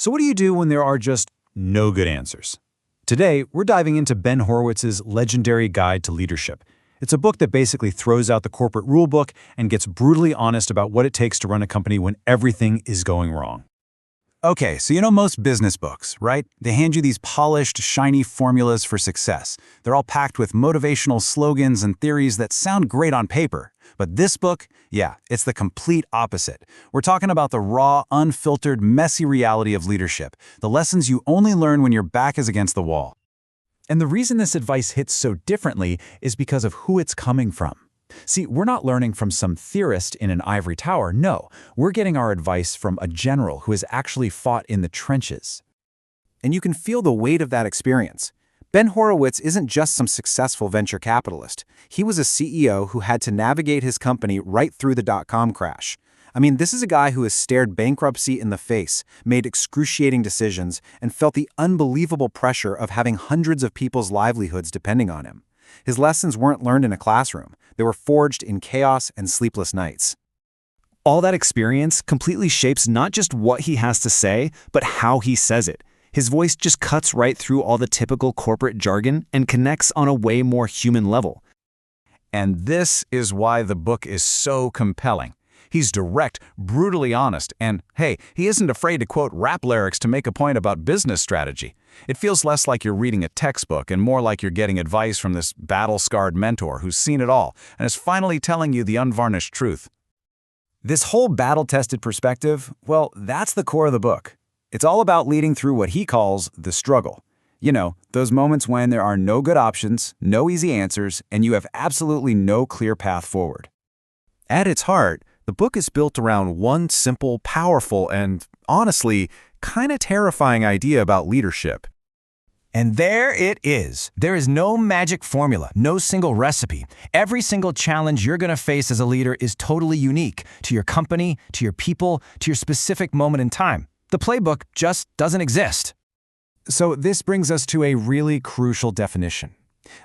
So what do you do when there are just no good answers? Today, we're diving into Ben Horowitz's legendary Guide to Leadership. It's a book that basically throws out the corporate rulebook and gets brutally honest about what it takes to run a company when everything is going wrong. Okay, so you know most business books, right? They hand you these polished, shiny formulas for success. They're all packed with motivational slogans and theories that sound great on paper. But this book, yeah, it's the complete opposite. We're talking about the raw, unfiltered, messy reality of leadership, the lessons you only learn when your back is against the wall. And the reason this advice hits so differently is because of who it's coming from. See, we're not learning from some theorist in an ivory tower, no. We're getting our advice from a general who has actually fought in the trenches. And you can feel the weight of that experience. Ben Horowitz isn't just some successful venture capitalist. He was a CEO who had to navigate his company right through the dot-com crash. I mean, this is a guy who has stared bankruptcy in the face, made excruciating decisions, and felt the unbelievable pressure of having hundreds of people's livelihoods depending on him. His lessons weren't learned in a classroom. They were forged in chaos and sleepless nights. All that experience completely shapes not just what he has to say, but how he says it. His voice just cuts right through all the typical corporate jargon and connects on a way more human level. And this is why the book is so compelling. He's direct, brutally honest, and hey, he isn't afraid to quote rap lyrics to make a point about business strategy. It feels less like you're reading a textbook and more like you're getting advice from this battle-scarred mentor who's seen it all and is finally telling you the unvarnished truth. This whole battle-tested perspective, well, that's the core of the book. It's all about leading through what he calls the struggle. You know, those moments when there are no good options, no easy answers, and you have absolutely no clear path forward. At its heart, the book is built around one simple, powerful, and, honestly, kind of terrifying idea about leadership. And there it is. There is no magic formula, no single recipe. Every single challenge you're going to face as a leader is totally unique to your company, to your people, to your specific moment in time. The playbook just doesn't exist. So this brings us to a really crucial definition.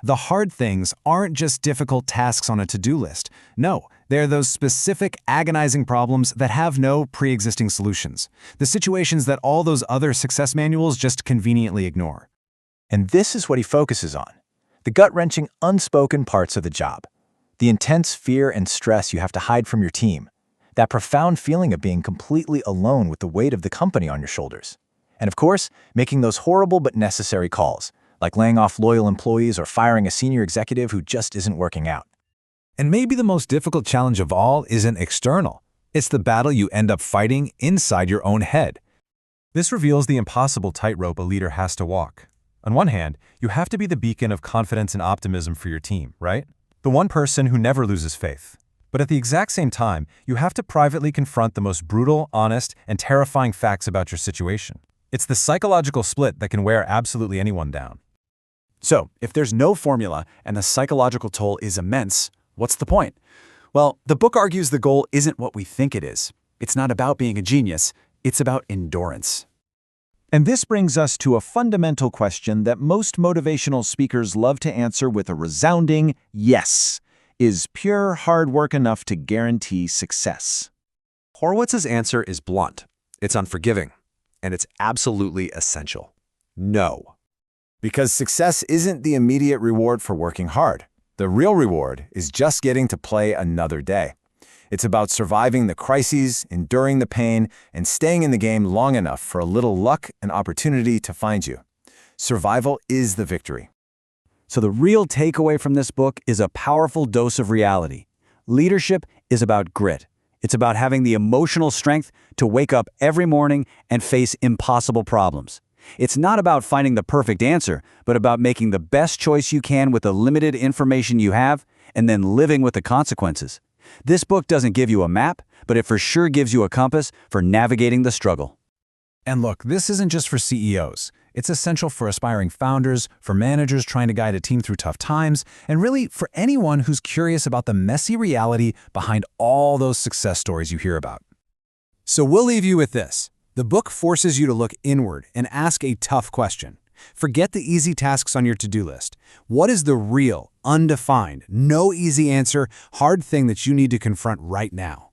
The hard things aren't just difficult tasks on a to-do list. No, they're those specific, agonizing problems that have no pre-existing solutions. The situations that all those other success manuals just conveniently ignore. And this is what he focuses on. The gut-wrenching, unspoken parts of the job. The intense fear and stress you have to hide from your team. That profound feeling of being completely alone with the weight of the company on your shoulders. And of course, making those horrible but necessary calls, like laying off loyal employees or firing a senior executive who just isn't working out. And maybe the most difficult challenge of all isn't external. It's the battle you end up fighting inside your own head. This reveals the impossible tightrope a leader has to walk. On one hand, you have to be the beacon of confidence and optimism for your team, right? The one person who never loses faith. But at the exact same time, you have to privately confront the most brutal, honest, and terrifying facts about your situation. It's the psychological split that can wear absolutely anyone down. So, if there's no formula and the psychological toll is immense, what's the point? Well, the book argues the goal isn't what we think it is. It's not about being a genius, it's about endurance. And this brings us to a fundamental question that most motivational speakers love to answer with a resounding yes. Is pure hard work enough to guarantee success? Horowitz's answer is blunt, it's unforgiving, and it's absolutely essential. No. Because success isn't the immediate reward for working hard. The real reward is just getting to play another day. It's about surviving the crises, enduring the pain, and staying in the game long enough for a little luck and opportunity to find you. Survival is the victory. So the real takeaway from this book is a powerful dose of reality. Leadership is about grit. It's about having the emotional strength to wake up every morning and face impossible problems. It's not about finding the perfect answer, but about making the best choice you can with the limited information you have and then living with the consequences. This book doesn't give you a map, but it for sure gives you a compass for navigating the struggle. And look, this isn't just for CEOs. It's essential for aspiring founders, for managers trying to guide a team through tough times, and really for anyone who's curious about the messy reality behind all those success stories you hear about. So we'll leave you with this. The book forces you to look inward and ask a tough question. Forget the easy tasks on your to-do list. What is the real, undefined, no easy answer, hard thing that you need to confront right now?